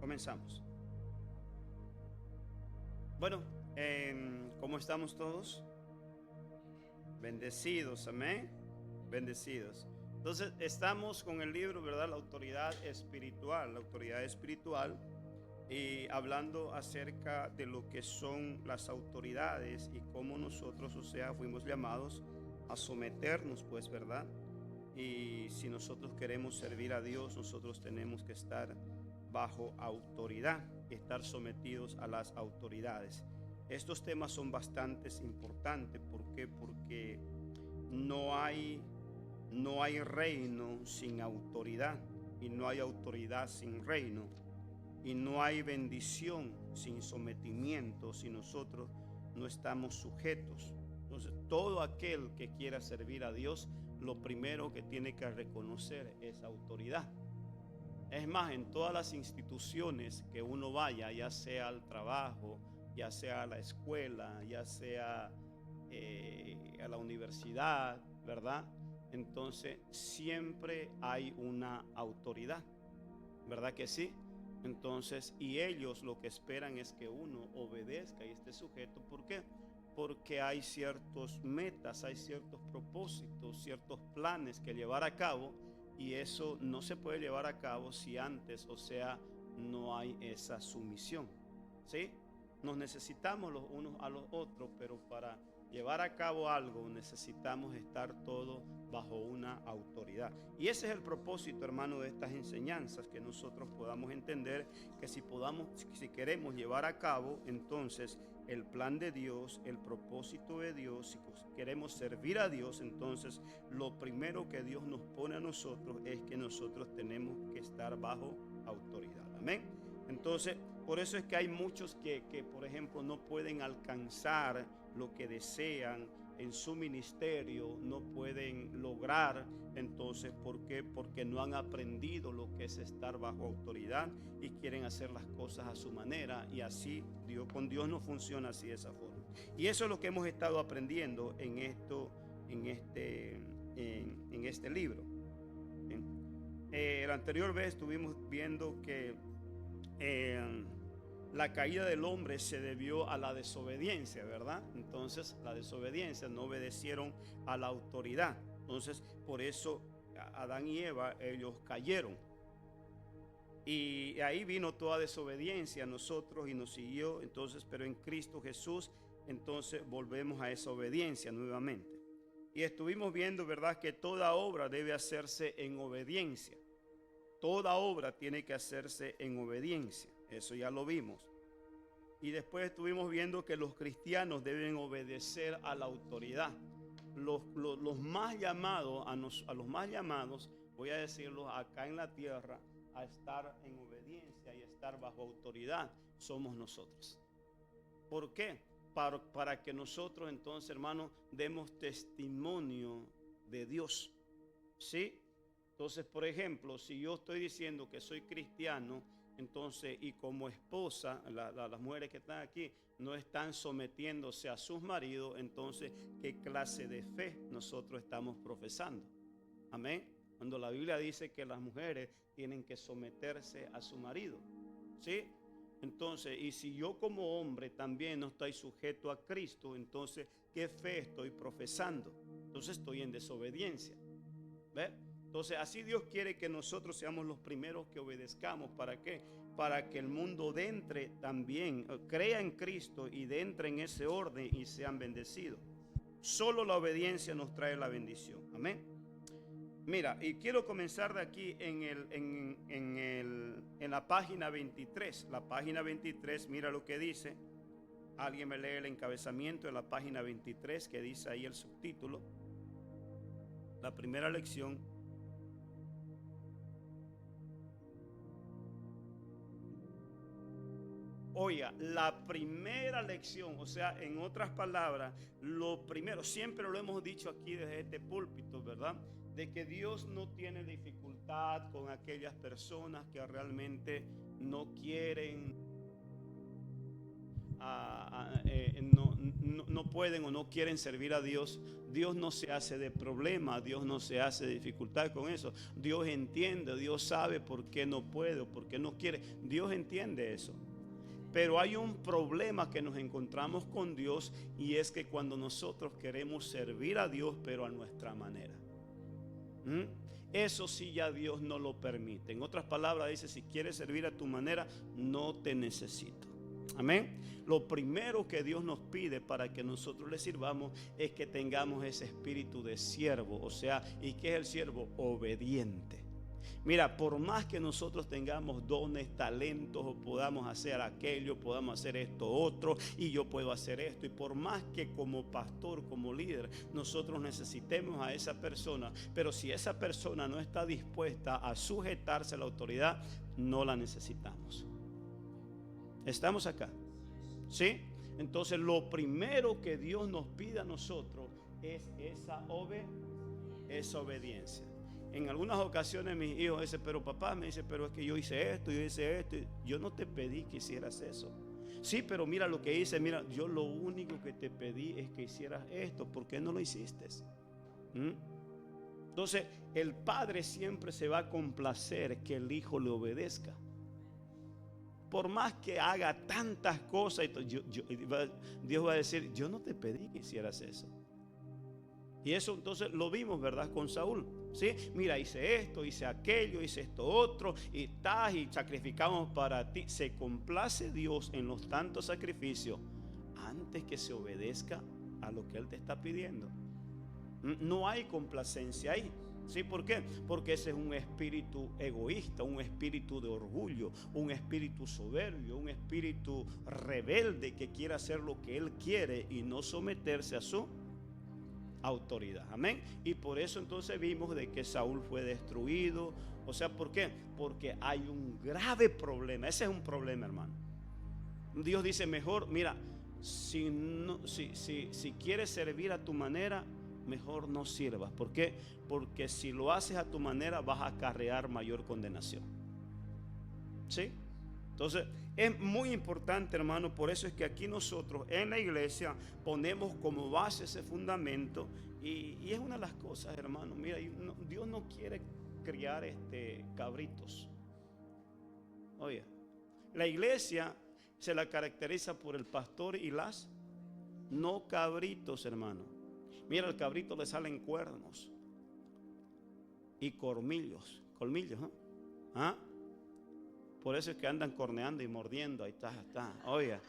Comenzamos. Bueno, ¿cómo estamos todos? Bendecidos, amén. Bendecidos. Entonces, estamos con el libro, ¿verdad? La autoridad espiritual, y hablando acerca de lo que son las autoridades y cómo nosotros, o sea, fuimos llamados a someternos, pues, ¿verdad? Y si nosotros queremos servir a Dios, nosotros tenemos que estar bajo autoridad, estar sometidos a las autoridades. Estos temas son bastante importantes. ¿Por qué? Porque no hay, no hay reino sin autoridad, y no hay autoridad sin reino, y no hay bendición sin sometimiento si nosotros no estamos sujetos. Entonces, todo aquel que quiera servir a Dios, lo primero que tiene que reconocer es autoridad. Es más, en todas las instituciones que uno vaya, ya sea al trabajo, ya sea a la escuela, ya sea a la universidad, ¿verdad? Entonces, siempre hay una autoridad, ¿verdad que sí? Entonces, y ellos lo que esperan es que uno obedezca y esté sujeto. ¿Por qué? Porque hay ciertos metas, hay ciertos propósitos, ciertos planes que llevar a cabo, y eso no se puede llevar a cabo si antes, o sea, no hay esa sumisión. ¿Sí? Nos necesitamos los unos a los otros, pero para llevar a cabo algo necesitamos estar todos bajo una autoridad. Y ese es el propósito, hermano, de estas enseñanzas, que nosotros podamos entender que si queremos llevar a cabo entonces el plan de Dios, el propósito de Dios, si queremos servir a Dios, entonces lo primero que Dios nos pone a nosotros es que nosotros tenemos que estar bajo autoridad. Amén. Entonces, por eso es que hay muchos que, por ejemplo, no pueden alcanzar lo que desean en su ministerio, no pueden lograr. Entonces, ¿por qué? Porque no han aprendido lo que es estar bajo autoridad y quieren hacer las cosas a su manera, y así con Dios no funciona así, de esa forma. Y eso es lo que hemos estado aprendiendo en este libro. La anterior vez estuvimos viendo que eh, la caída del hombre se debió a la desobediencia, ¿verdad? Entonces, la desobediencia, no obedecieron a la autoridad. Entonces, por eso Adán y Eva, ellos cayeron. Y ahí vino toda desobediencia a nosotros y nos siguió. Entonces, pero en Cristo Jesús, entonces volvemos a esa obediencia nuevamente. Y estuvimos viendo, ¿verdad?, que toda obra debe hacerse en obediencia. Toda obra tiene que hacerse en obediencia. Eso ya lo vimos. Y después estuvimos viendo que los cristianos deben obedecer a la autoridad. Los más llamados, a los más llamados, voy a decirlo acá en la tierra, a estar en obediencia y estar bajo autoridad, somos nosotros. ¿Por qué? Para que nosotros entonces, hermanos, demos testimonio de Dios. ¿Sí? Entonces, por ejemplo, si yo estoy diciendo que soy cristiano, entonces, y como esposa, las mujeres que están aquí no están sometiéndose a sus maridos, entonces, ¿qué clase de fe nosotros estamos profesando? Amén. Cuando la Biblia dice que las mujeres tienen que someterse a su marido, ¿sí? Entonces, y si yo como hombre también no estoy sujeto a Cristo, entonces, ¿qué fe estoy profesando? Entonces estoy en desobediencia. ¿Ve? Entonces, así Dios quiere que nosotros seamos los primeros que obedezcamos. ¿Para qué? Para que el mundo entre también, crea en Cristo y entre en ese orden y sean bendecidos. Solo la obediencia nos trae la bendición. Amén. Mira, y quiero comenzar de aquí en la página 23. La página 23, mira lo que dice. Alguien me lee el encabezamiento de la página 23, que dice ahí el subtítulo. La primera lección. Oiga, la primera lección, o sea, en otras palabras, lo primero, siempre lo hemos dicho aquí desde este púlpito, ¿verdad? De que Dios no tiene dificultad con aquellas personas que realmente no quieren no pueden o no quieren servir a Dios, Dios no se hace de problema, Dios no se hace de dificultad con eso. Dios entiende, Dios sabe por qué no puede o por qué no quiere. Dios entiende eso. Pero hay un problema que nos encontramos con Dios, y es que cuando nosotros queremos servir a Dios pero a nuestra manera, eso sí ya Dios no lo permite. En otras palabras dice: si quieres servir a tu manera, no te necesito. Amén. Lo primero que Dios nos pide para que nosotros le sirvamos es que tengamos ese espíritu de siervo. O sea, ¿y qué es el siervo? Obediente. Mira, por más que nosotros tengamos dones, talentos, o podamos hacer aquello, podamos hacer esto, otro, y yo puedo hacer esto, y por más que como pastor, como líder, nosotros necesitemos a esa persona, pero si esa persona no está dispuesta a sujetarse a la autoridad, no la necesitamos. ¿Estamos acá? ¿Sí? Entonces lo primero que Dios nos pide a nosotros es esa obediencia. En algunas ocasiones mis hijos dicen: pero papá, me dice, pero es que yo hice esto. Yo no te pedí que hicieras eso. Sí, pero mira lo que hice. Mira, yo lo único que te pedí es que hicieras esto. ¿Por qué no lo hiciste? Entonces el padre siempre se va a complacer que el hijo le obedezca. Por más que haga tantas cosas, Dios va a decir: yo no te pedí que hicieras eso. Y eso entonces lo vimos, ¿verdad? Con Saúl. ¿Sí? Mira, hice esto, hice aquello, hice esto otro, y sacrificamos para ti. Se complace Dios en los tantos sacrificios antes que se obedezca a lo que Él te está pidiendo. No hay complacencia ahí. ¿Sí? ¿Por qué? Porque ese es un espíritu egoísta, un espíritu de orgullo, un espíritu soberbio, un espíritu rebelde que quiere hacer lo que él quiere y no someterse a su autoridad. Amén. Y por eso entonces vimos de que Saúl fue destruido. O sea, ¿por qué? Porque hay un grave problema. Ese es un problema, hermano. Dios dice: mejor, mira, si quieres servir a tu manera, mejor no sirvas. ¿Por qué? Porque si lo haces a tu manera, vas a acarrear mayor condenación. ¿Sí? Entonces es muy importante, hermano. Por eso es que aquí nosotros en la iglesia ponemos como base ese fundamento. Y es una de las cosas, hermano. Mira, Dios no quiere criar cabritos. Oye, la iglesia se la caracteriza por el pastor y las no cabritos, hermano. Mira, al cabrito le salen cuernos y colmillos, ¿no? ¿Ah? Por eso es que andan corneando y mordiendo. Ahí está. Oiga.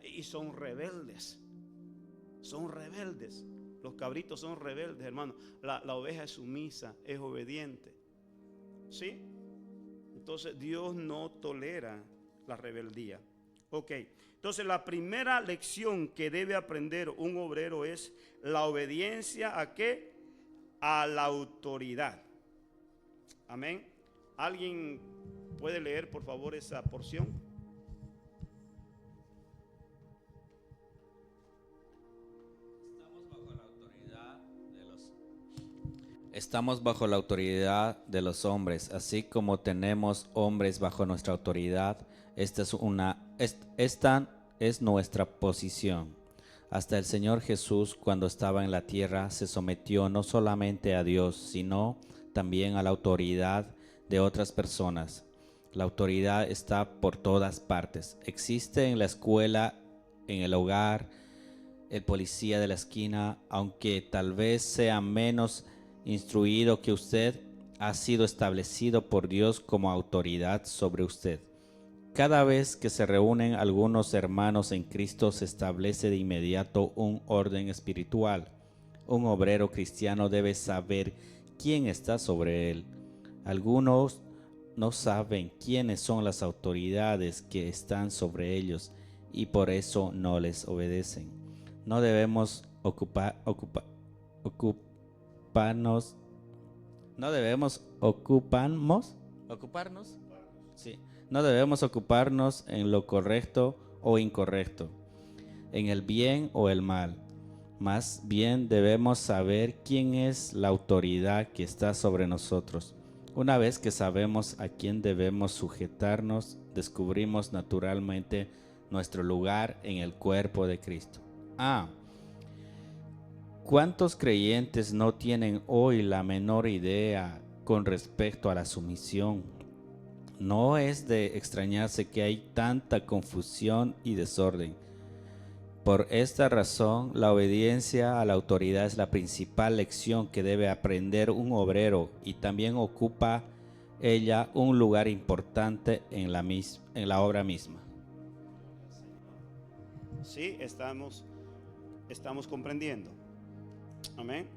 Y son rebeldes. Son rebeldes. Los cabritos son rebeldes, hermano. La oveja es sumisa, es obediente. ¿Sí? Entonces Dios no tolera la rebeldía. Ok. Entonces la primera lección que debe aprender un obrero es la obediencia ¿a qué? A la autoridad. Amén. ¿Alguien puede leer por favor esa porción? Estamos bajo la autoridad de los hombres, así como tenemos hombres bajo nuestra autoridad. Esta es nuestra posición. Hasta el Señor Jesús, cuando estaba en la tierra, se sometió no solamente a Dios, sino también a la autoridad de otras personas. La autoridad está por todas partes. Existe en la escuela, en el hogar, el policía de la esquina, aunque tal vez sea menos instruido que usted, ha sido establecido por Dios como autoridad sobre usted. Cada vez que se reúnen algunos hermanos en Cristo, se establece de inmediato un orden espiritual. Un obrero cristiano debe saber quién está sobre él. Algunos no saben quiénes son las autoridades que están sobre ellos y por eso no les obedecen. No debemos ocuparnos. Sí. No debemos ocuparnos en lo correcto o incorrecto, en el bien o el mal. Más bien debemos saber quién es la autoridad que está sobre nosotros. Una vez que sabemos a quién debemos sujetarnos, descubrimos naturalmente nuestro lugar en el cuerpo de Cristo. ¿Cuántos creyentes no tienen hoy la menor idea con respecto a la sumisión? No es de extrañarse que hay tanta confusión y desorden. Por esta razón, la obediencia a la autoridad es la principal lección que debe aprender un obrero y también ocupa ella un lugar importante en la obra misma. Sí, estamos comprendiendo. Amén.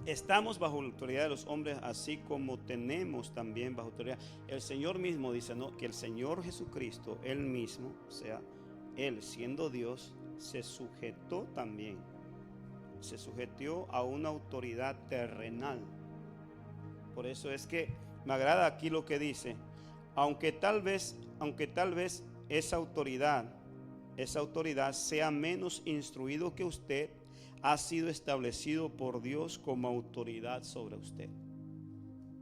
Estamos bajo la autoridad de los hombres, así como tenemos también bajo autoridad. El Señor mismo dice, ¿no?, que el Señor Jesucristo, Él mismo, o sea, Él siendo Dios, se sujetó también. Se sujetó a una autoridad terrenal. Por eso es que me agrada aquí lo que dice, aunque tal vez esa autoridad sea menos instruido que usted, ha sido establecido por Dios como autoridad sobre usted.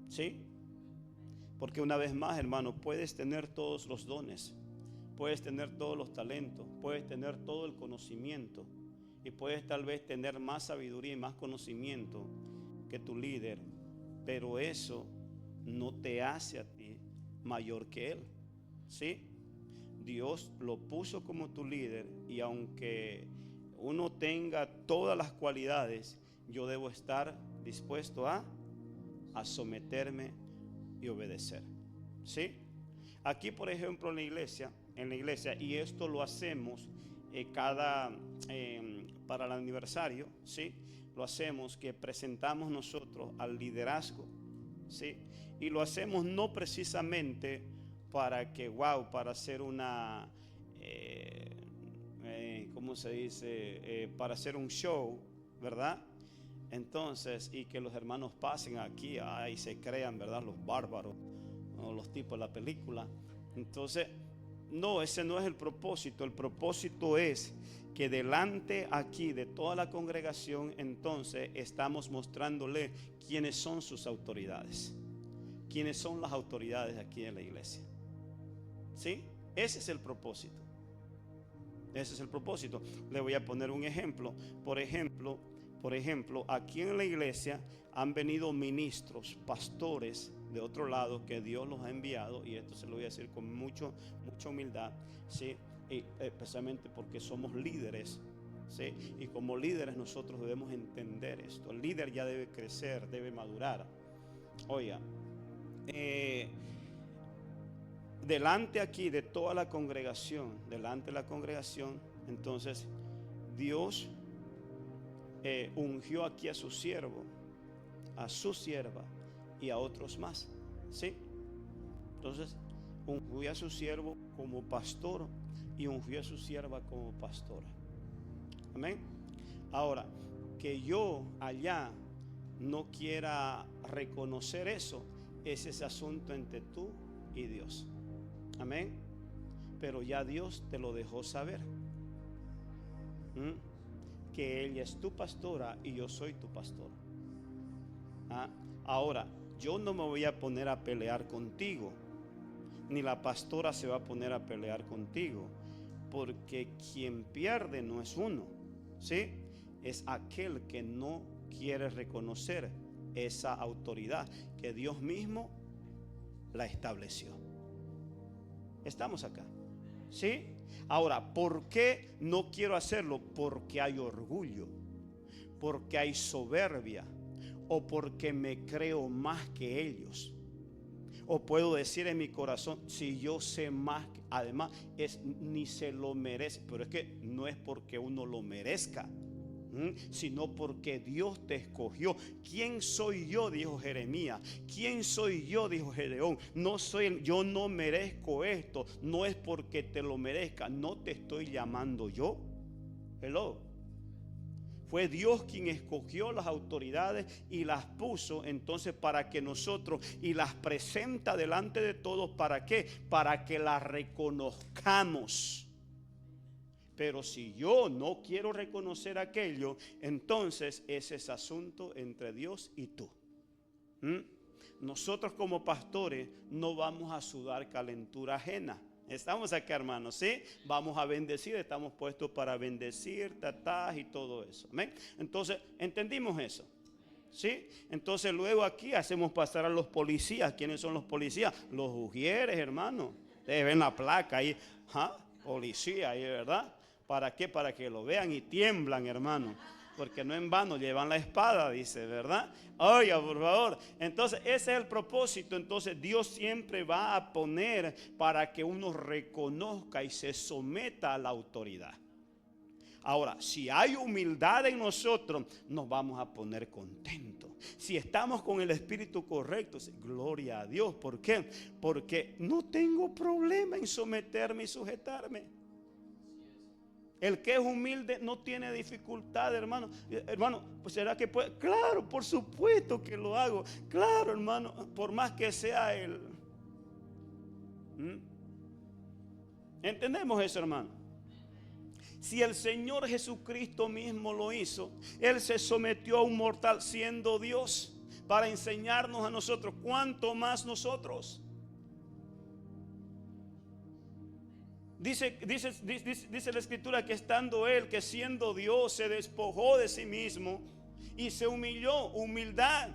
¿Sí? Porque una vez más, hermano, puedes tener todos los dones, puedes tener todos los talentos, puedes tener todo el conocimiento y puedes tal vez tener más sabiduría y más conocimiento que tu líder, pero eso no te hace a ti mayor que él. ¿Sí? Dios lo puso como tu líder y aunque uno tenga todas las cualidades, yo debo estar dispuesto a someterme y obedecer. ¿Sí? Aquí, por ejemplo, en la iglesia, y esto lo hacemos para el aniversario, ¿sí? Lo hacemos que presentamos nosotros al liderazgo, ¿sí? Y lo hacemos no precisamente para para hacer una ¿cómo se dice? Para hacer un show, ¿verdad? Entonces, y que los hermanos pasen aquí y se crean, ¿verdad?, los bárbaros o los tipos de la película. Entonces, no, ese no es el propósito. El propósito es que delante aquí de toda la congregación, entonces estamos mostrándole quiénes son sus autoridades, quiénes son las autoridades aquí en la iglesia. ¿Sí? Ese es el propósito. Ese es el propósito. Le voy a poner un ejemplo. Por ejemplo, aquí en la iglesia han venido ministros, pastores de otro lado que Dios los ha enviado, y esto se lo voy a decir con mucha humildad, ¿sí? Y especialmente porque somos líderes, ¿sí? Y como líderes nosotros debemos entender esto. El líder ya debe crecer, debe madurar. Oiga, delante aquí de toda la congregación, entonces Dios ungió aquí a su siervo, a su sierva y a otros más, ¿sí? Entonces ungió a su siervo como pastor y ungió a su sierva como pastora. Amén. Ahora, que yo allá no quiera reconocer eso, es ese asunto entre tú y Dios. Amén. Pero ya Dios te lo dejó saber, que ella es tu pastora y yo soy tu pastor. Ahora, yo no me voy a poner a pelear contigo, ni la pastora se va a poner a pelear contigo, porque quien pierde no es uno, ¿sí? Es aquel que no quiere reconocer esa autoridad que Dios mismo la estableció. Estamos acá, ¿sí? Ahora, ¿por qué no quiero hacerlo? Porque hay orgullo, porque hay soberbia, o porque me creo más que ellos. O puedo decir en mi corazón, si yo sé más, además ni se lo merece. Pero es que no es porque uno lo merezca, sino porque Dios te escogió. ¿Quién soy yo?, dijo Jeremías. ¿Quién soy yo?, dijo Gedeón. Yo no merezco esto. No es porque te lo merezca. No te estoy llamando yo. Hello. Fue Dios quien escogió las autoridades y las puso entonces para que nosotros, y las presenta delante de todos. ¿Para qué? Para que las reconozcamos. Pero si yo no quiero reconocer aquello, entonces ese es asunto entre Dios y tú. Nosotros como pastores no vamos a sudar calentura ajena. Estamos acá, hermanos, ¿sí? Vamos a bendecir, estamos puestos para bendecir, tatás y todo eso. ¿Amén? Entonces, ¿entendimos eso? ¿Sí? Entonces luego aquí hacemos pasar a los policías. ¿Quiénes son los policías? Los ujieres, hermano. Ustedes ven la placa ahí, policía ahí, ¿verdad? ¿Para qué? Para que lo vean y tiemblan, hermano. Porque no en vano llevan la espada, dice, ¿verdad? Oiga, por favor. Entonces, ese es el propósito. Entonces, Dios siempre va a poner para que uno reconozca y se someta a la autoridad. Ahora, si hay humildad en nosotros, nos vamos a poner contentos. Si estamos con el espíritu correcto, gloria a Dios. ¿Por qué? Porque no tengo problema en someterme y sujetarme. El que es humilde no tiene dificultad, hermano. Hermano, pues será que puede. Claro, por supuesto que lo hago. Claro, hermano, por más que sea él. ¿Entendemos eso, hermano? Si el Señor Jesucristo mismo lo hizo, Él se sometió a un mortal siendo Dios para enseñarnos a nosotros. ¿Cuánto más nosotros? Dice la Escritura que estando Él, que siendo Dios, se despojó de sí mismo y se humilló, humildad,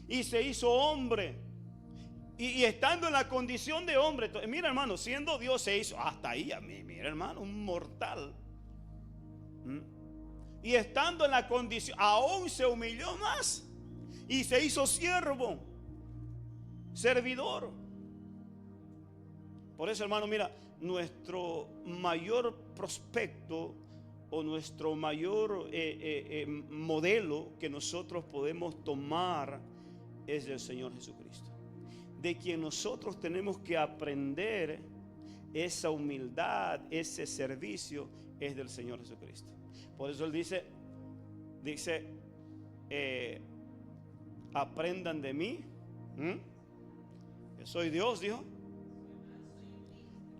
y se hizo hombre. Y estando en la condición de hombre, mira, hermano, siendo Dios se hizo, hasta ahí a mí, mira, hermano, un mortal. Y estando en la condición, aún se humilló más y se hizo siervo, servidor. Por eso, hermano, mira, nuestro mayor prospecto o nuestro mayor modelo que nosotros podemos tomar es del Señor Jesucristo. De quien nosotros tenemos que aprender esa humildad, ese servicio, es del Señor Jesucristo. Por eso Él dice, aprendan de mí, que soy Dios, dijo.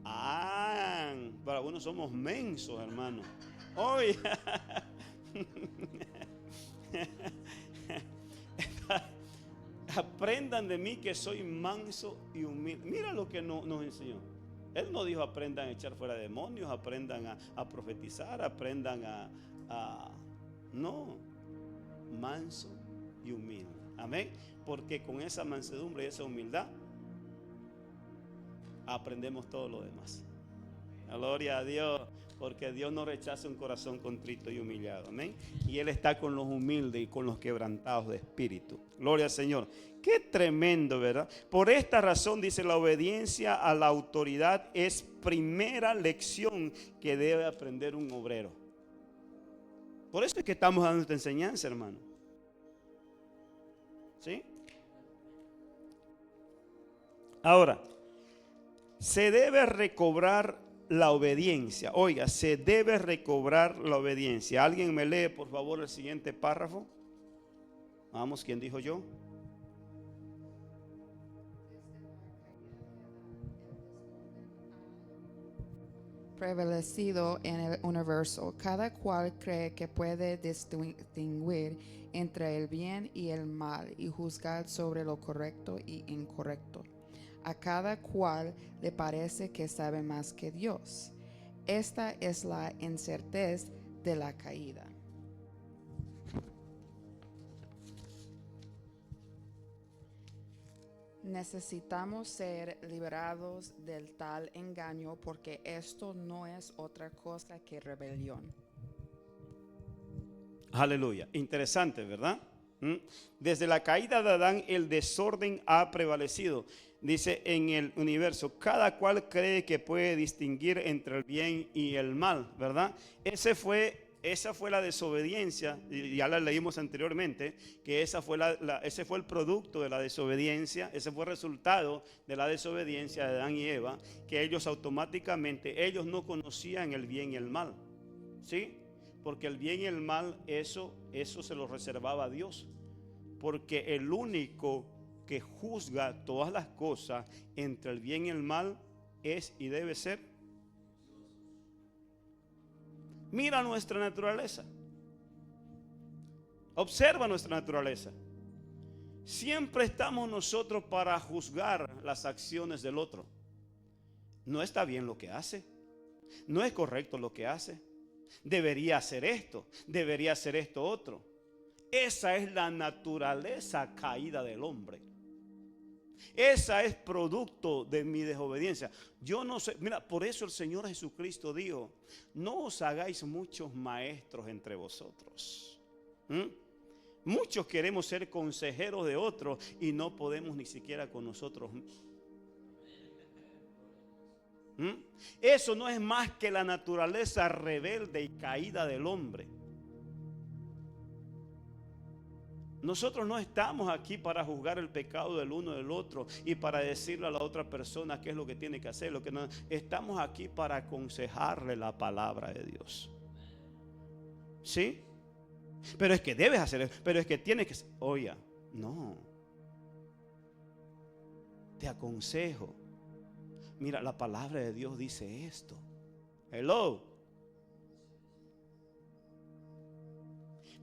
Para algunos somos mensos, hermano. Oye, aprendan de mí que soy manso y humilde. Mira lo que nos enseñó. Él no dijo aprendan a echar fuera demonios, aprendan a profetizar, aprendan no, manso y humilde. Amén. Porque con esa mansedumbre y esa humildad aprendemos todo lo demás. Gloria a Dios, porque Dios no rechaza un corazón contrito y humillado. Amén. Y Él está con los humildes y con los quebrantados de espíritu. Gloria al Señor. Qué tremendo, ¿verdad? Por esta razón, dice, la obediencia a la autoridad es primera lección que debe aprender un obrero. Por eso es que estamos dando esta enseñanza, hermano. ¿Sí? Ahora, se debe recobrar la obediencia. Oiga, se debe recobrar la obediencia. ¿Alguien me lee, por favor, el siguiente párrafo? Vamos, ¿quién dijo yo? Prevalecido en el universo, cada cual cree que puede distinguir entre el bien y el mal y juzgar sobre lo correcto y incorrecto. A cada cual le parece que sabe más que Dios. Esta es la incerteza de la caída. Necesitamos ser liberados del tal engaño porque esto no es otra cosa que rebelión. Aleluya. Interesante, ¿verdad? Desde la caída de Adán el desorden ha prevalecido. Dice en el universo, cada cual cree que puede distinguir entre el bien y el mal, ¿verdad? Esa fue la desobediencia, y ya la leímos anteriormente, que ese fue el producto de la desobediencia, ese fue el resultado de la desobediencia de Adán y Eva, que ellos automáticamente, ellos no conocían el bien y el mal, ¿sí? Porque el bien y el mal, eso se lo reservaba a Dios. Porque el único que juzga todas las cosas entre el bien y el mal es y debe ser. Mira nuestra naturaleza. Observa nuestra naturaleza. Siempre estamos nosotros para juzgar las acciones del otro. No está bien lo que hace. No es correcto lo que hace. Debería hacer esto. Debería hacer esto otro. Esa es la naturaleza caída del hombre. Esa es producto de mi desobediencia. Yo no sé, mira, por eso el Señor Jesucristo dijo: no os hagáis muchos maestros entre vosotros. Muchos queremos ser consejeros de otros y no podemos ni siquiera con nosotros. Eso no es más que la naturaleza rebelde y caída del hombre. Nosotros no estamos aquí para juzgar el pecado del uno del otro y para decirle a la otra persona qué es lo que tiene que hacer. Lo que no, estamos aquí para aconsejarle la palabra de Dios. ¿Sí? Pero es que debes hacer eso. Pero es que tienes que... Oye, no. Te aconsejo. Mira, la palabra de Dios dice esto. Hello.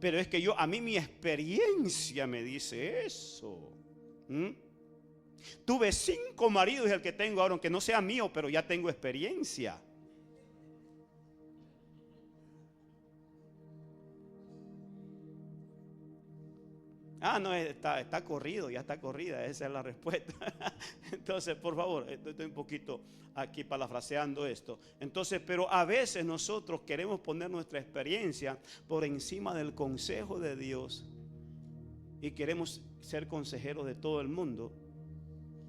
Pero es que a mí mi experiencia me dice eso. Tuve 5 maridos y el que tengo ahora, aunque no sea mío, pero ya tengo experiencia. No, está corrido, ya está corrida, esa es la respuesta. Entonces, por favor, estoy un poquito aquí parafraseando esto. Entonces, pero a veces nosotros queremos poner nuestra experiencia por encima del consejo de Dios y queremos ser consejeros de todo el mundo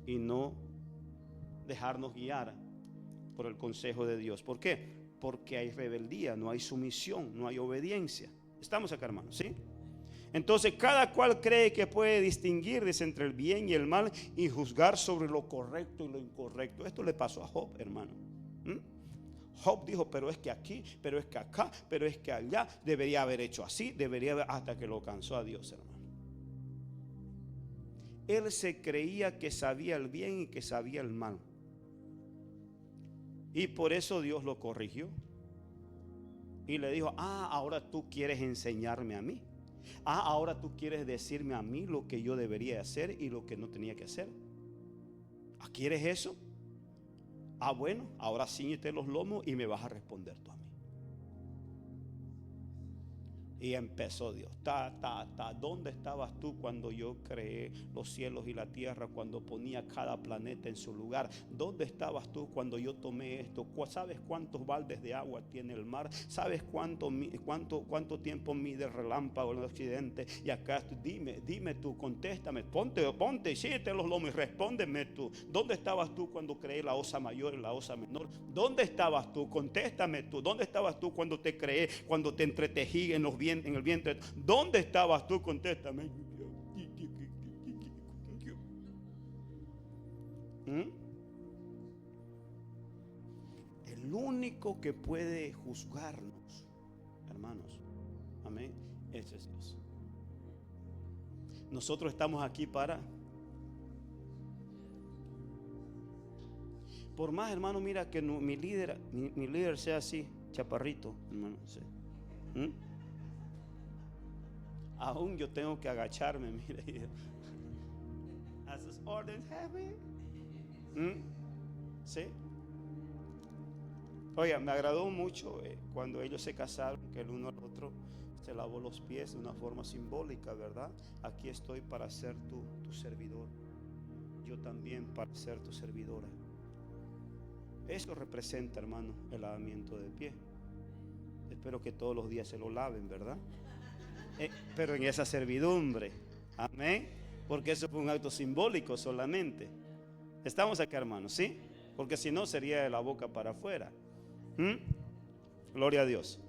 y no dejarnos guiar por el consejo de Dios. ¿Por qué? Porque hay rebeldía, no hay sumisión, no hay obediencia. Estamos acá, hermanos, ¿sí? Entonces cada cual cree que puede distinguir entre el bien y el mal y juzgar sobre lo correcto y lo incorrecto. Esto le pasó a Job, hermano. Job dijo: pero es que aquí, pero es que acá, pero es que allá, debería haber hecho así, hasta que lo cansó a Dios, hermano. Él se creía que sabía el bien y que sabía el mal. Y por eso Dios lo corrigió. Y le dijo: ahora tú quieres enseñarme a mí. Ahora tú quieres decirme a mí lo que yo debería hacer y lo que no tenía que hacer. ¿Quieres eso? Bueno, ahora ciñete los lomos y me vas a responder tú a mí. Y empezó Dios. ¿Dónde estabas tú cuando yo creé los cielos y la tierra? Cuando ponía cada planeta en su lugar. ¿Dónde estabas tú cuando yo tomé esto? ¿Sabes cuántos baldes de agua tiene el mar? ¿Sabes cuánto tiempo mide el relámpago en el occidente? Y acá dime tú, contéstame, ponte, síguete los lomos y respóndeme tú. ¿Dónde estabas tú cuando creé la osa mayor y la osa menor? ¿Dónde estabas tú? Contéstame tú. ¿Dónde estabas tú cuando te creé, cuando te entretejí en el vientre? ¿Dónde estabas tú? Contéstame. El único que puede juzgarnos, hermanos, amén, ese es Dios. Nosotros estamos aquí para... Por más, hermano, mira que mi líder sea así, chaparrito, hermano, sí. Aún yo tengo que agacharme, mire. As his orders heavy. ¿Sí? Oiga, me agradó mucho cuando ellos se casaron, que el uno al otro se lavó los pies de una forma simbólica, ¿verdad? Aquí estoy para ser tu servidor. Yo también para ser tu servidora. Eso representa, hermano, el lavamiento de pie. Espero que todos los días se lo laven, ¿verdad? Pero en esa servidumbre, amén, porque eso fue un acto simbólico solamente. Estamos acá, hermanos, ¿sí? Porque si no sería de la boca para afuera. Gloria a Dios.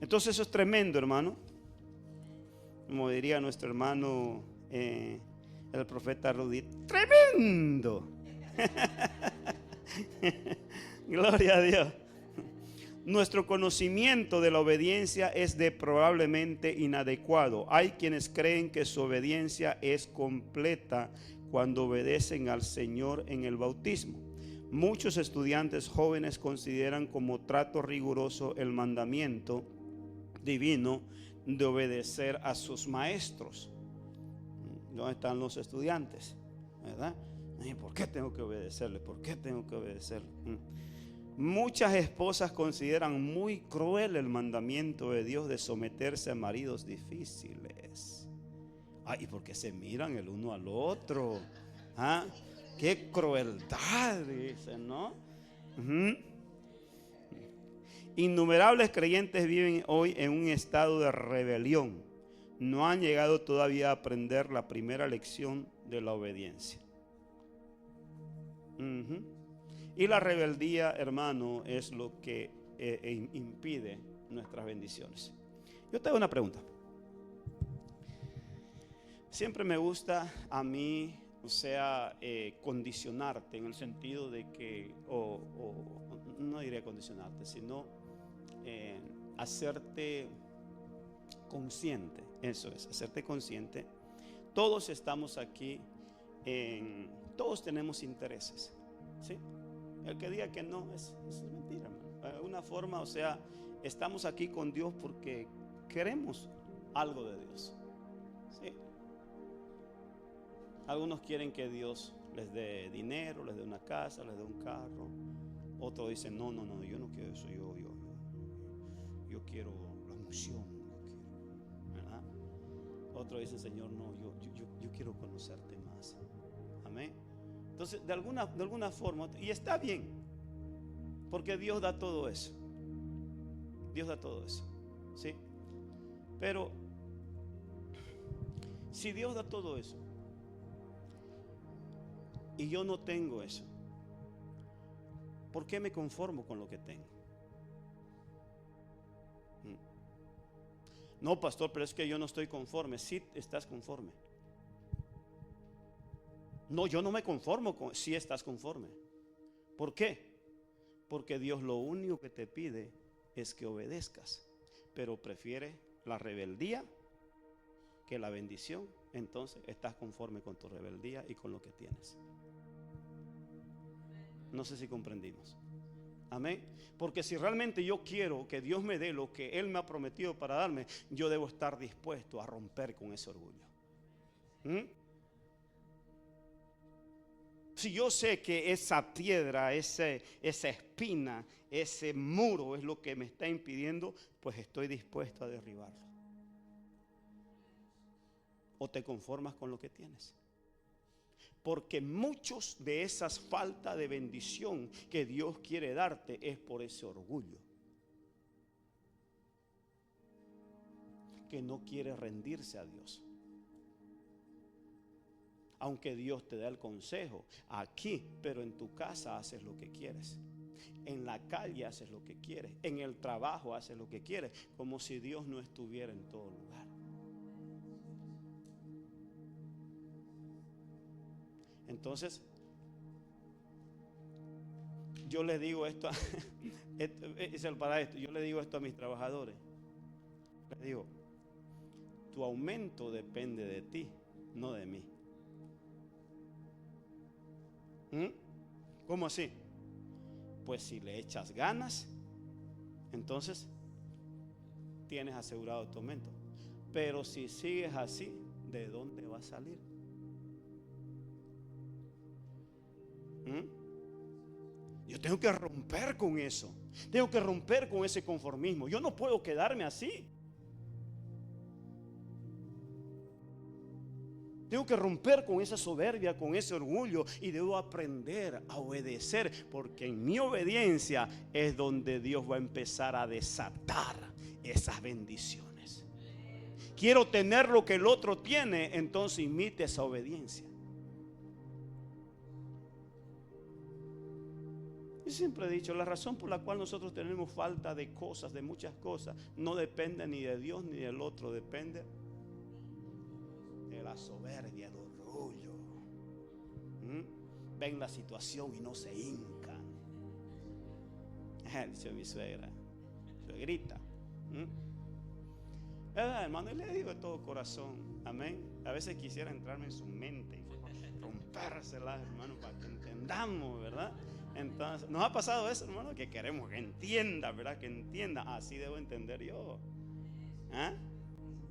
Entonces eso es tremendo, hermano. Como diría nuestro hermano el profeta Rudy, tremendo. Gloria a Dios. Nuestro conocimiento de la obediencia es probablemente inadecuado. Hay quienes creen que su obediencia es completa cuando obedecen al Señor en el bautismo. Muchos estudiantes jóvenes consideran como trato riguroso el mandamiento divino de obedecer a sus maestros. ¿Dónde están los estudiantes? ¿Verdad? ¿Por qué tengo que obedecerle? ¿Por qué tengo que obedecerle? Muchas esposas consideran muy cruel el mandamiento de Dios de someterse a maridos difíciles. Ay, porque se miran el uno al otro. ¿Ah? Qué crueldad, dicen, ¿no? Innumerables creyentes viven hoy en un estado de rebelión. No han llegado todavía a aprender la primera lección de la obediencia. Y la rebeldía, hermano, es lo que impide nuestras bendiciones. Yo te hago una pregunta. Siempre me gusta a mí, condicionarte en el sentido de que, no diré condicionarte, sino hacerte consciente. Eso es, hacerte consciente. Todos estamos aquí, todos tenemos intereses, ¿sí? El que diga que no, es mentira, hermano. De una forma, estamos aquí con Dios porque queremos algo de Dios, ¿sí? Algunos quieren que Dios les dé dinero, les dé una casa, les dé un carro. Otros dicen, no, yo no quiero eso, yo quiero la unción, ¿verdad? Otros dicen, Señor, no, yo quiero conocerte más. Amén. Entonces, de alguna forma, y está bien, porque Dios da todo eso. Dios da todo eso, ¿sí? Pero, si Dios da todo eso, y yo no tengo eso, ¿por qué me conformo con lo que tengo? No, pastor, pero es que yo no estoy conforme. Sí estás conforme. No, yo no me conformo con, sí estás conforme. ¿Por qué? Porque Dios lo único que te pide es que obedezcas, pero prefiere la rebeldía que la bendición. Entonces estás conforme con tu rebeldía y con lo que tienes. No sé si comprendimos. Amén. Porque si realmente yo quiero que Dios me dé lo que Él me ha prometido para darme, yo debo estar dispuesto a romper con ese orgullo. Si yo sé que esa piedra, esa espina, ese muro es lo que me está impidiendo, pues estoy dispuesto a derribarlo. ¿O te conformas con lo que tienes? Porque muchos de esas faltas de bendición que Dios quiere darte es por ese orgullo. Que no quiere rendirse a Dios. Aunque Dios te da el consejo aquí, pero en tu casa haces lo que quieres. En la calle haces lo que quieres. En el trabajo haces lo que quieres. Como si Dios no estuviera en todo lugar. Entonces, yo le digo esto, yo le digo esto a mis trabajadores. Les digo, tu aumento depende de ti, no de mí. ¿Cómo así? Pues si le echas ganas, entonces tienes asegurado tu aumento. Pero si sigues así, ¿de dónde va a salir? Yo tengo que romper con eso. Tengo que romper con ese conformismo. Yo no puedo quedarme así. Tengo que romper con esa soberbia, con ese orgullo, y debo aprender a obedecer, porque en mi obediencia es donde Dios va a empezar a desatar esas bendiciones. Quiero tener lo que el otro tiene, entonces imite esa obediencia. Yo siempre he dicho, la razón por la cual nosotros tenemos falta de cosas, de muchas cosas, no depende ni de Dios ni del otro, depende de la soberbia, el orgullo. Ven la situación y no se hincan. Dice mi suegra, suegrita. Hermano, y le digo de todo corazón, amén. A veces quisiera entrarme en su mente y rompérsela, hermano, para que entendamos, ¿verdad? Entonces, nos ha pasado eso, hermano, que queremos que entienda, ¿verdad? Que entienda. Así debo entender yo. ¿Ah?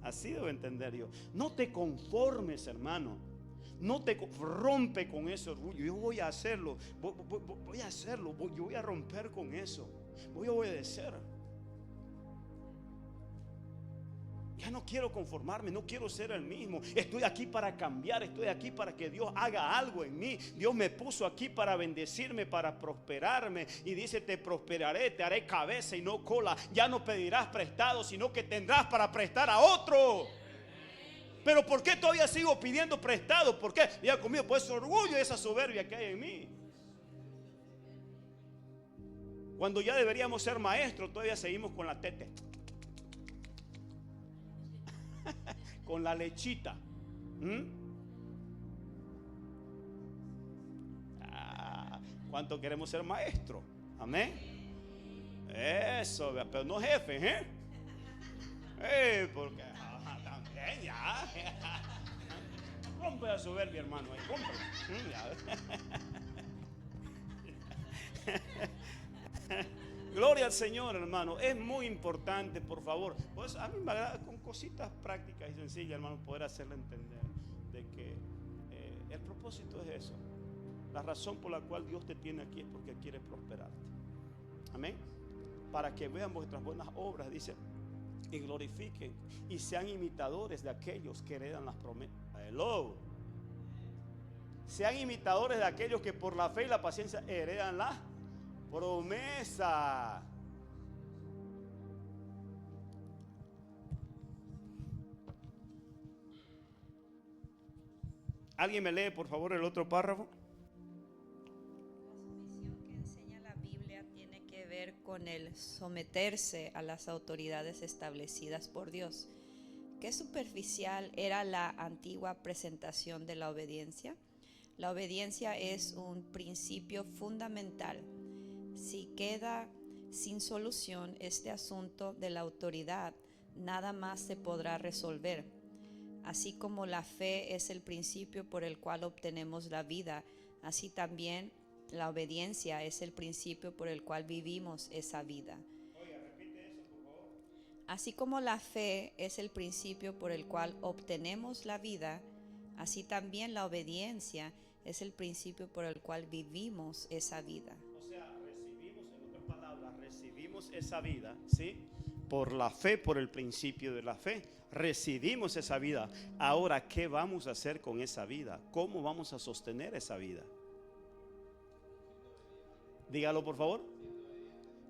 Así debo entender yo. No te conformes, hermano. No te rompe con ese orgullo. Yo voy a hacerlo. Voy a hacerlo. Yo voy a romper con eso. Voy a obedecer. Ya no quiero conformarme, no quiero ser el mismo. Estoy aquí para cambiar, estoy aquí para que Dios haga algo en mí. Dios me puso aquí para bendecirme, para prosperarme. Y dice, te prosperaré, te haré cabeza y no cola. Ya no pedirás prestado, sino que tendrás para prestar a otro. Pero ¿por qué todavía sigo pidiendo prestado? ¿Por qué? Diga conmigo, pues ese orgullo y esa soberbia que hay en mí. Cuando ya deberíamos ser maestros, todavía seguimos con la tete, con la lechita. ¿Cuánto queremos ser maestros? Amén. Eso, pero no jefes, porque también ya. Rompe la soberbia, hermano. Gloria al Señor, hermano. Es muy importante, por favor. Pues a mí me agrada con cositas prácticas y sencillas, hermano, poder hacerle entender de que el propósito es eso. La razón por la cual Dios te tiene aquí es porque quiere prosperarte. Amén. Para que vean vuestras buenas obras, dice, y glorifiquen y sean imitadores de aquellos que heredan las promesas. Hello. Sean imitadores de aquellos que por la fe y la paciencia heredan las promesa. ¿Alguien me lee, por favor, el otro párrafo? La sumisión que enseña la Biblia tiene que ver con el someterse a las autoridades establecidas por Dios. ¿Qué superficial era la antigua presentación de la obediencia? La obediencia es un principio fundamental. Si queda sin solución este asunto de la autoridad, nada más se podrá resolver. Así como la fe es el principio por el cual obtenemos la vida, así también la obediencia es el principio por el cual vivimos esa vida. Oiga, repite eso, por favor. Así como la fe es el principio por el cual obtenemos la vida, así también la obediencia es el principio por el cual vivimos esa vida. Recibimos esa vida, ¿sí? Por la fe, por el principio de la fe. Recibimos esa vida. Ahora, ¿qué vamos a hacer con esa vida? ¿Cómo vamos a sostener esa vida? Dígalo, por favor.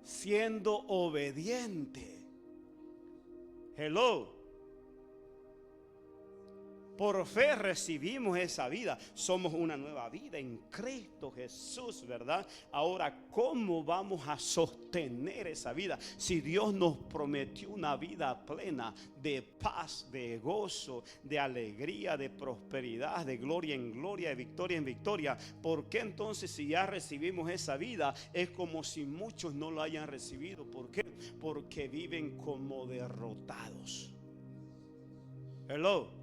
Siendo obediente. Hello. Por fe recibimos esa vida. Somos una nueva vida en Cristo Jesús, ¿verdad? Ahora, ¿cómo vamos a sostener esa vida? Si Dios nos prometió una vida plena de paz, de gozo, de alegría, de prosperidad, de gloria en gloria, de victoria en victoria, ¿por qué entonces si ya recibimos esa vida es como si muchos no lo hayan recibido? ¿Por qué? Porque viven como derrotados. Hello.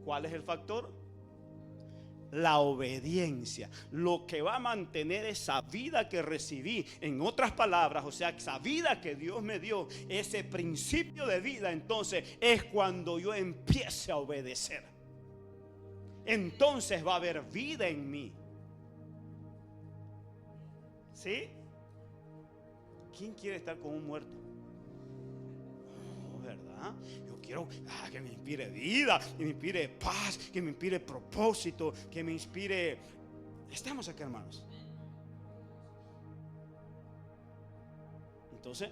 ¿Cuál es el factor? La obediencia. Lo que va a mantener esa vida que recibí, en otras palabras, o sea, esa vida que Dios me dio, ese principio de vida, entonces es cuando yo empiece a obedecer. Entonces va a haber vida en mí. ¿Sí? ¿Quién quiere estar con un muerto? ¿Verdad? Yo quiero que me inspire vida, que me inspire paz, que me inspire propósito, que me inspire. Estamos aquí, hermanos. Entonces,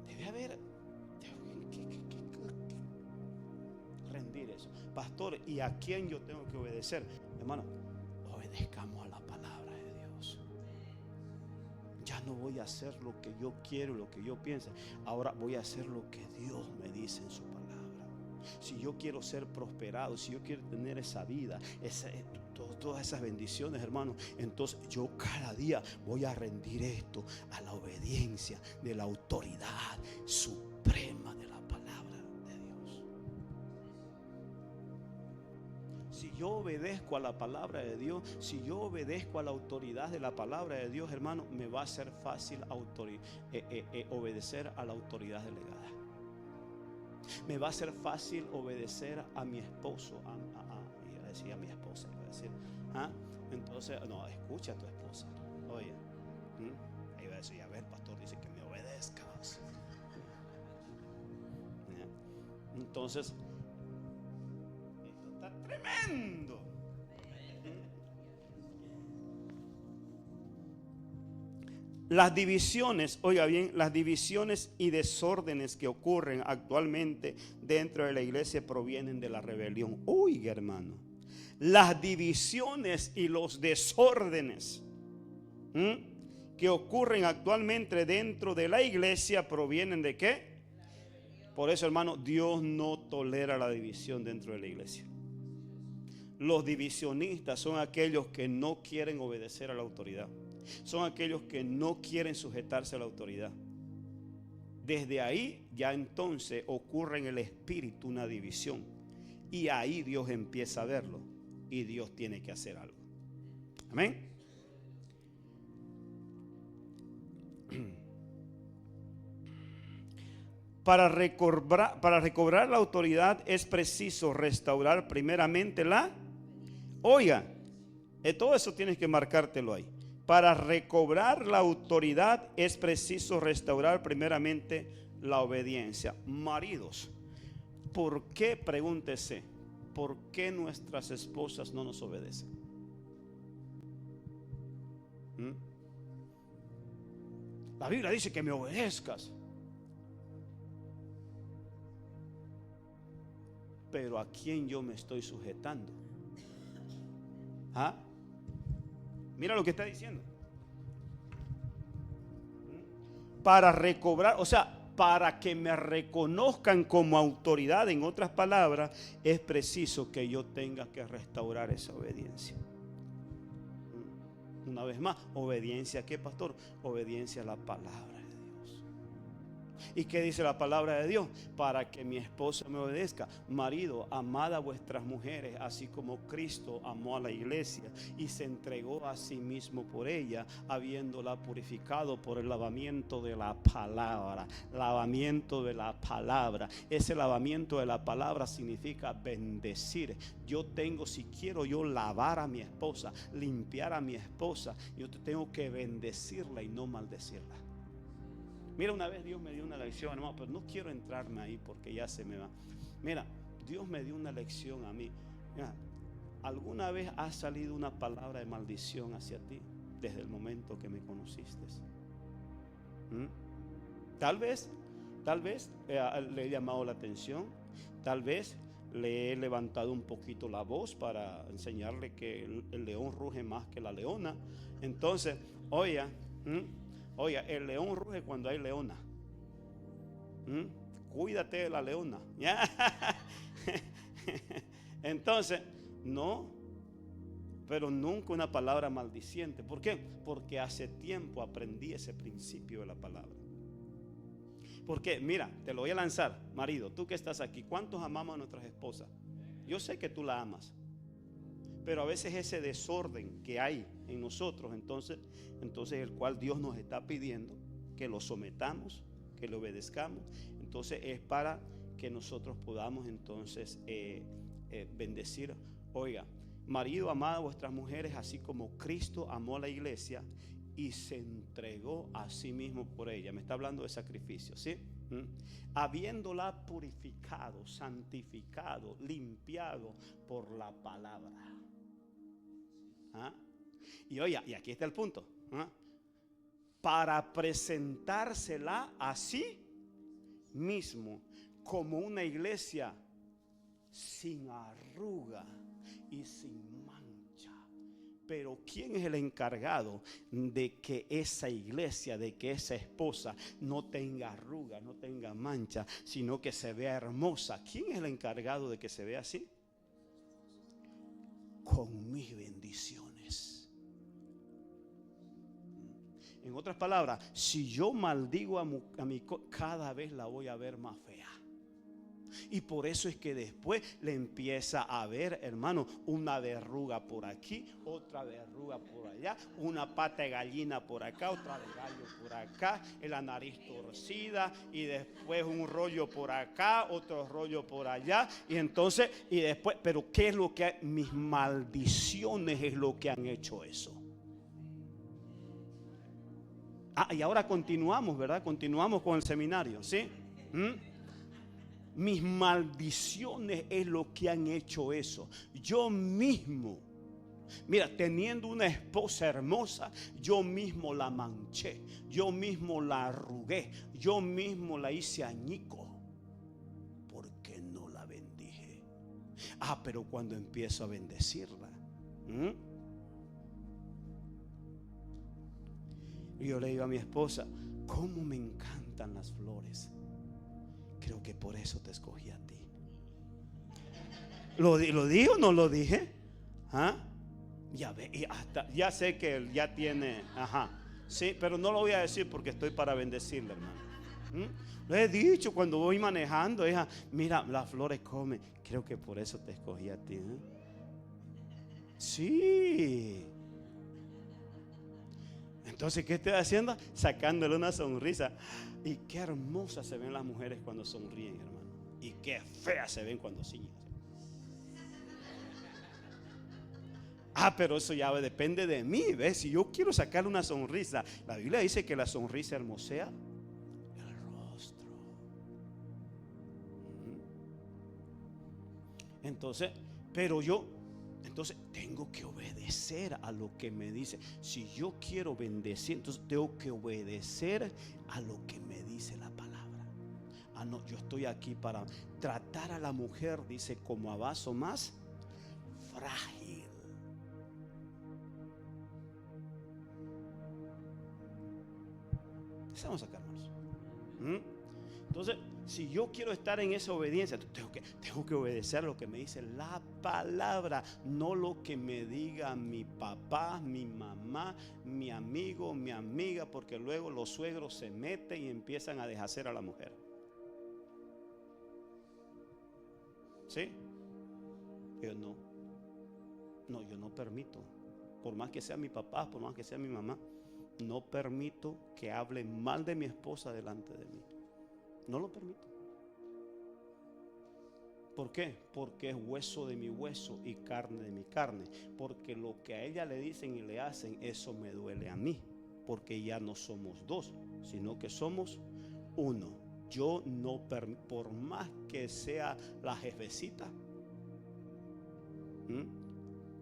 debe haber rendir eso. Pastor, ¿y a quién yo tengo que obedecer? Hermano, obedezcamos a la palabra de Dios. Ya no voy a hacer lo que yo quiero, lo que yo pienso. Ahora voy a hacer lo que Dios me dice en su palabra. Si yo quiero ser prosperado, si yo quiero tener esa vida, todas esas bendiciones, hermano. Entonces yo cada día voy a rendir esto a la obediencia de la autoridad suprema de la palabra de Dios. Si yo obedezco a la palabra de Dios, si yo obedezco a la autoridad de la palabra de Dios, hermano, me va a ser fácil obedecer a la autoridad delegada. Me va a ser fácil obedecer a mi esposo, iba a decir a mi esposa, iba a decir, entonces, no, escucha a tu esposa, oye, iba a decir, a ver, pastor dice que me obedezcas. Entonces, esto está tremendo. Las divisiones, oiga bien, las divisiones y desórdenes que ocurren actualmente dentro de la iglesia provienen de la rebelión. Oiga, hermano, las divisiones y los desórdenes que ocurren actualmente dentro de la iglesia provienen ¿de qué? Por eso, hermano, Dios no tolera la división dentro de la iglesia. Los divisionistas son aquellos que no quieren obedecer a la autoridad. Son aquellos que no quieren sujetarse a la autoridad. Desde ahí ya entonces ocurre en el espíritu una división. Y ahí Dios empieza a verlo. Y Dios tiene que hacer algo. Amén. Para recobrar la autoridad es preciso restaurar primeramente oiga, todo eso tienes que marcártelo ahí. Para recobrar la autoridad es preciso restaurar primeramente la obediencia. Maridos, ¿por qué, pregúntese, por qué nuestras esposas no nos obedecen? La Biblia dice que me obedezcas. Pero ¿a quién yo me estoy sujetando? Mira lo que está diciendo. Para recobrar, o sea, para que me reconozcan como autoridad, en otras palabras, es preciso que yo tenga que restaurar esa obediencia. Una vez más, ¿obediencia a qué, pastor? Obediencia a la palabra. ¿Y qué dice la palabra de Dios? Para que mi esposa me obedezca. Marido, amad a vuestras mujeres, así como Cristo amó a la iglesia y se entregó a sí mismo por ella, habiéndola purificado por el lavamiento de la palabra. Lavamiento de la palabra. Ese lavamiento de la palabra significa bendecir. Yo tengo, si quiero yo lavar a mi esposa, limpiar a mi esposa, yo tengo que bendecirla y no maldecirla. Mira, una vez Dios me dio una lección, hermano, pero no quiero entrarme ahí porque ya se me va. Mira, Dios me dio una lección a mí. Mira, ¿alguna vez ha salido una palabra de maldición hacia ti desde el momento que me conociste? Tal vez le he llamado la atención, tal vez le he levantado un poquito la voz para enseñarle que el león ruge más que la leona. Entonces, oiga, el león ruge cuando hay leona. Cuídate de la leona. Entonces, no, pero nunca una palabra maldiciente. ¿Por qué? Porque hace tiempo aprendí ese principio de la palabra. Porque, mira, te lo voy a lanzar, marido, tú que estás aquí, ¿cuántos amamos a nuestras esposas? Yo sé que tú la amas. Pero a veces ese desorden que hay en nosotros, entonces el cual Dios nos está pidiendo que lo sometamos, que lo obedezcamos, entonces es para que nosotros podamos entonces bendecir. Oiga, marido, amad a vuestras mujeres así como Cristo amó a la iglesia y se entregó a sí mismo por ella. Me está hablando de sacrificio, ¿sí? Habiéndola purificado, santificado, limpiado por la palabra. Y oye, y aquí está el punto. Para presentársela a sí mismo como una iglesia sin arruga y sin mancha. Pero ¿quién es el encargado de que esa iglesia, de que esa esposa no tenga arruga, no tenga mancha, sino que se vea hermosa? ¿Quién es el encargado de que se vea así? Con mi bendición. En otras palabras, si yo maldigo a mi cada vez la voy a ver más fea. Y por eso es que después le empieza a ver, hermano, una verruga por aquí, otra verruga por allá, una pata de gallina por acá, otra de gallo por acá, la nariz torcida, y después un rollo por acá, otro rollo por allá, y entonces, y después, pero ¿qué es lo que mis maldiciones es lo que han hecho eso? Y ahora continuamos, ¿verdad? Continuamos con el seminario, ¿sí? Mis maldiciones es lo que han hecho eso. Yo mismo, mira, teniendo una esposa hermosa, yo mismo la manché, yo mismo la arrugué, yo mismo la hice añico, porque no la bendije. Pero cuando empiezo a bendecirla, yo le digo a mi esposa, ¿cómo me encantan las flores? Creo que por eso te escogí a ti. ¿Lo dije o no lo dije? Ya ve, y hasta, ya sé que él ya tiene, sí, pero no lo voy a decir porque estoy para bendecirle, hermano. Lo he dicho cuando voy manejando, hija, mira, las flores comen. Creo que por eso te escogí a ti. Sí. Entonces, ¿qué estoy haciendo? Sacándole una sonrisa. Y qué hermosas se ven las mujeres cuando sonríen, hermano. Y qué feas se ven cuando siguen. Pero eso ya depende de mí, ¿ves? Si yo quiero sacarle una sonrisa, la Biblia dice que la sonrisa hermosea el rostro. Entonces, entonces tengo que obedecer a lo que me dice. Si yo quiero bendecir, entonces tengo que obedecer a lo que me dice la palabra. No, yo estoy aquí para tratar a la mujer, dice, como a vaso más frágil. Vamos a calmarnos. Entonces, si yo quiero estar en esa obediencia, tengo que obedecer lo que me dice la palabra, no lo que me diga mi papá, mi mamá, mi amigo, mi amiga, porque luego los suegros se meten y empiezan a deshacer a la mujer. ¿Sí? Yo no permito, por más que sea mi papá, por más que sea mi mamá, no permito que hablen mal de mi esposa delante de mí. No lo permito. ¿Por qué? Porque es hueso de mi hueso y carne de mi carne. Porque lo que a ella le dicen y le hacen, eso me duele a mí. Porque ya no somos dos, sino que somos uno. Yo no permito, por más que sea la jefecita.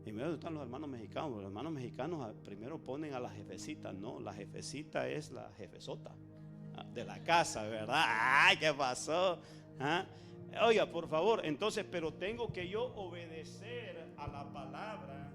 Y mira, están los hermanos mexicanos. Los hermanos mexicanos primero ponen a la jefecita. No, la jefecita es la jefesota de la casa, ¿verdad? ¡Ay, qué pasó! Oiga, por favor, entonces, pero tengo que yo obedecer a la palabra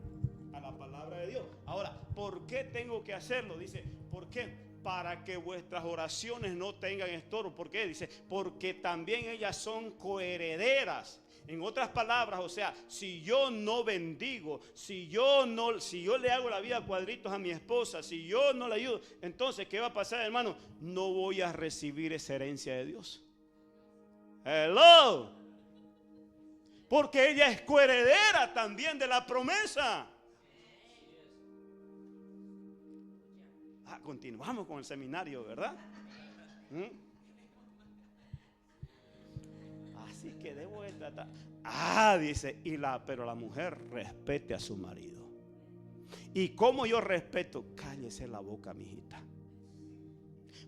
de Dios. Ahora, ¿por qué tengo que hacerlo? Dice, ¿por qué? Para que vuestras oraciones no tengan estorbo. ¿Por qué? Dice, porque también ellas son coherederas. En otras palabras, o sea, si yo no bendigo, si yo le hago la vida a cuadritos a mi esposa, si yo no le ayudo, entonces, ¿qué va a pasar, hermano? No voy a recibir esa herencia de Dios. Hello. Porque ella es coheredera también de la promesa. Continuamos con el seminario, ¿verdad? Así que debo de tratar. Dice, pero la mujer respete a su marido. ¿Y cómo yo respeto? Cállese la boca, mijita.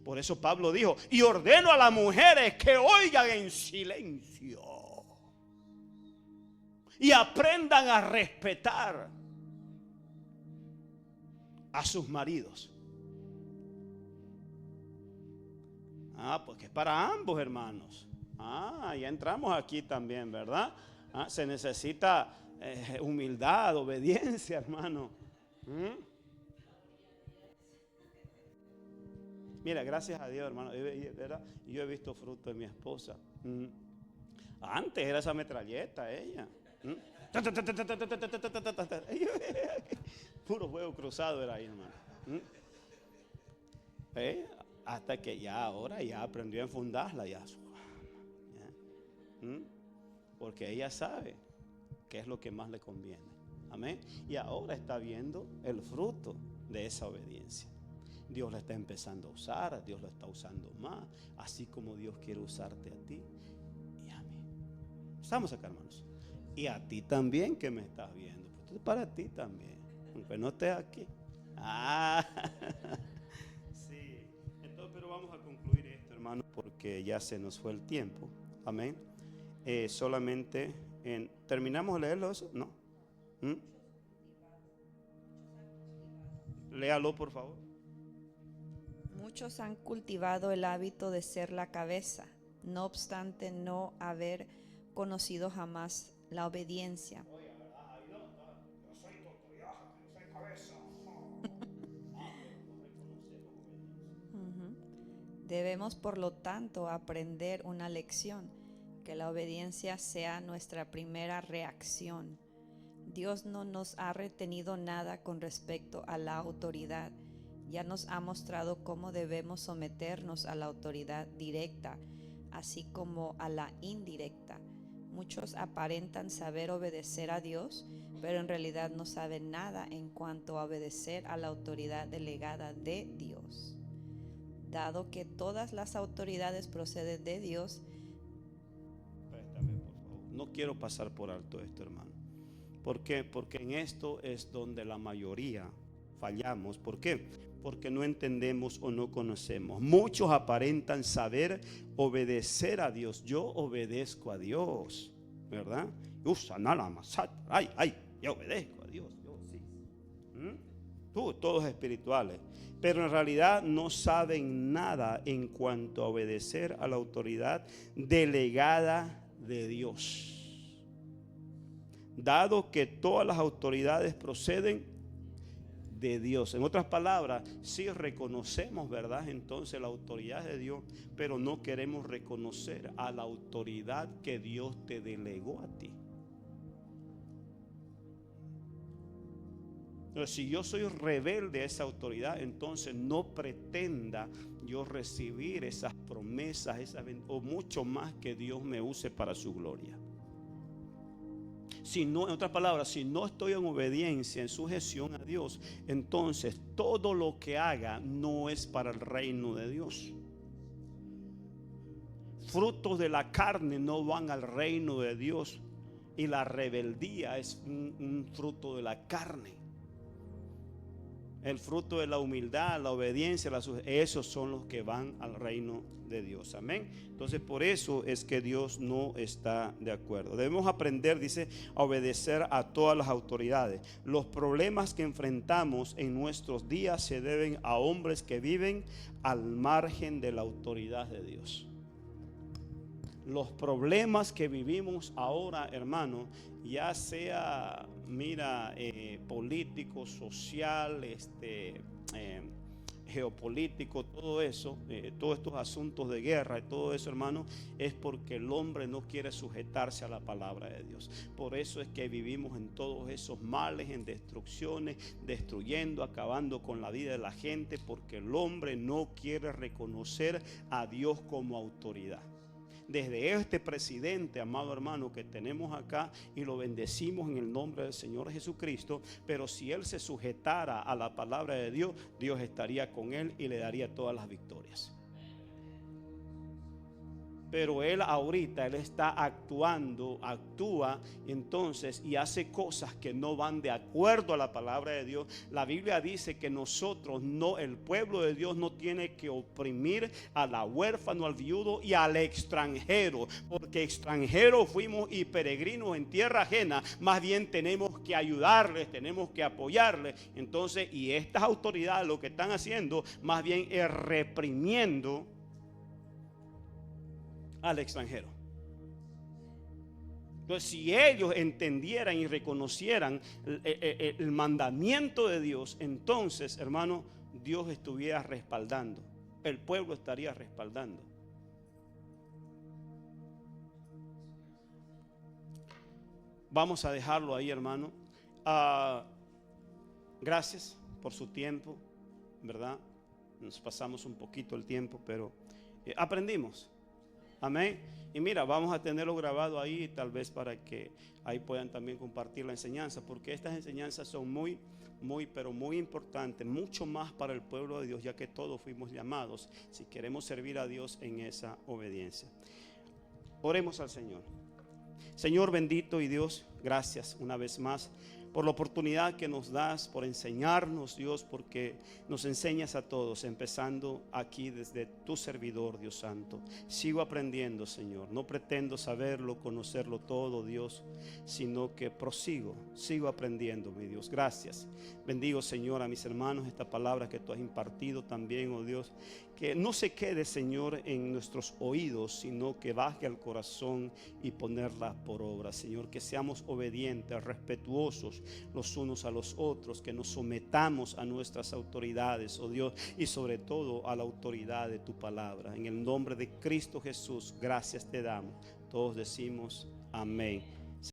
Por eso Pablo dijo, y ordeno a las mujeres que oigan en silencio y aprendan a respetar a sus maridos. Porque es para ambos, hermanos. Ya entramos aquí también, ¿verdad? Se necesita humildad, obediencia, hermano. Mira, gracias a Dios, hermano, ¿verdad? Yo he visto fruto de mi esposa. Antes era esa metralleta, ella. Puro fuego cruzado era ahí, hermano. Hasta que ya ahora ya aprendió a enfundarla ya. Porque ella sabe qué es lo que más le conviene. Amén. Y ahora está viendo el fruto de esa obediencia. Dios la está empezando a usar, Dios la está usando más, así como Dios quiere usarte a ti y a mí. Estamos acá, hermanos. Y a ti también que me estás viendo. Pues para ti también, aunque no estés aquí. Sí. Entonces, pero vamos a concluir esto, hermanos, porque ya se nos fue el tiempo. Amén. Solamente terminamos de leerlo eso, ¿no? Léalo, por favor. Muchos han cultivado el hábito de ser la cabeza, no obstante no haber conocido jamás la obediencia. Yo soy tu autoridad, yo soy cabeza. Debemos, por lo tanto, aprender una lección, que la obediencia sea nuestra primera reacción. Dios no nos ha retenido nada con respecto a la autoridad. Ya nos ha mostrado cómo debemos someternos a la autoridad directa, así como a la indirecta. Muchos aparentan saber obedecer a Dios, pero en realidad no saben nada en cuanto a obedecer a la autoridad delegada de Dios. Dado que todas las autoridades proceden de Dios. Préstame, por favor. No quiero pasar por alto esto, hermano. ¿Por qué? Porque en esto es donde la mayoría fallamos. ¿Por qué? Porque no entendemos o no conocemos. Muchos aparentan saber obedecer a Dios. Yo obedezco a Dios, ¿verdad? Yo obedezco a Dios. Yo sí. Todos espirituales. Pero en realidad no saben nada en cuanto a obedecer a la autoridad delegada de Dios. Dado que todas las autoridades proceden de Dios. En otras palabras, sí reconocemos, ¿verdad? Entonces la autoridad de Dios, pero no queremos reconocer a la autoridad que Dios te delegó a ti. Entonces, si yo soy rebelde a esa autoridad, entonces no pretenda yo recibir esas promesas, o mucho más que Dios me use para su gloria. Si no, en otras palabras, si no estoy en obediencia, en sujeción a Dios, entonces todo lo que haga no es para el reino de Dios. Frutos de la carne no van al reino de Dios, y la rebeldía es un fruto de la carne. El fruto de la humildad, la obediencia, esos son los que van al reino de Dios. Amén. Entonces, por eso es que Dios no está de acuerdo. Debemos aprender, dice, a obedecer a todas las autoridades. Los problemas que enfrentamos en nuestros días se deben a hombres que viven al margen de la autoridad de Dios. Los problemas que vivimos ahora, hermano, ya sea, político, social, geopolítico, todo eso, todos estos asuntos de guerra y todo eso, hermano, es porque el hombre no quiere sujetarse a la palabra de Dios. Por eso es que vivimos en todos esos males, en destrucciones, destruyendo, acabando con la vida de la gente, porque el hombre no quiere reconocer a Dios como autoridad. Desde este presidente, amado hermano, que tenemos acá, y lo bendecimos en el nombre del Señor Jesucristo, pero si él se sujetara a la palabra de Dios, Dios estaría con él y le daría todas las victorias. Pero él ahorita, él está actúa entonces y hace cosas que no van de acuerdo a la palabra de Dios. La Biblia dice que nosotros no, el pueblo de Dios no tiene que oprimir a la huérfano, al viudo y al extranjero, porque extranjeros fuimos y peregrinos en tierra ajena. Más bien tenemos que ayudarles, tenemos que apoyarles. Entonces, y estas autoridades lo que están haciendo más bien es reprimiendo al extranjero. Entonces, si ellos entendieran y reconocieran el mandamiento de Dios, entonces, hermano, Dios estuviera respaldando, el pueblo estaría respaldando. Vamos a dejarlo ahí, hermano. Gracias por su tiempo, ¿verdad? nos pasamos un poquito el tiempo, pero aprendimos. Amén. Y mira, vamos a tenerlo grabado ahí, tal vez para que ahí puedan también compartir la enseñanza, porque estas enseñanzas son muy, pero muy importantes, mucho más para el pueblo de Dios, ya que todos fuimos llamados, si queremos servir a Dios en esa obediencia. Oremos al Señor. Señor bendito y Dios, gracias una vez más por la oportunidad que nos das, por enseñarnos, Dios, porque nos enseñas a todos, empezando aquí desde tu servidor, Dios Santo. Sigo aprendiendo, Señor. No pretendo saberlo, conocerlo todo, Dios, sino que sigo aprendiendo, mi Dios. Gracias. Bendigo, Señor, a mis hermanos esta palabra que tú has impartido también, oh Dios. Que no se quede, Señor, en nuestros oídos, sino que baje al corazón y ponerla por obra, Señor. Que seamos obedientes, respetuosos los unos a los otros, que nos sometamos a nuestras autoridades, oh Dios, y sobre todo a la autoridad de tu palabra. En el nombre de Cristo Jesús, gracias te damos. Todos decimos amén.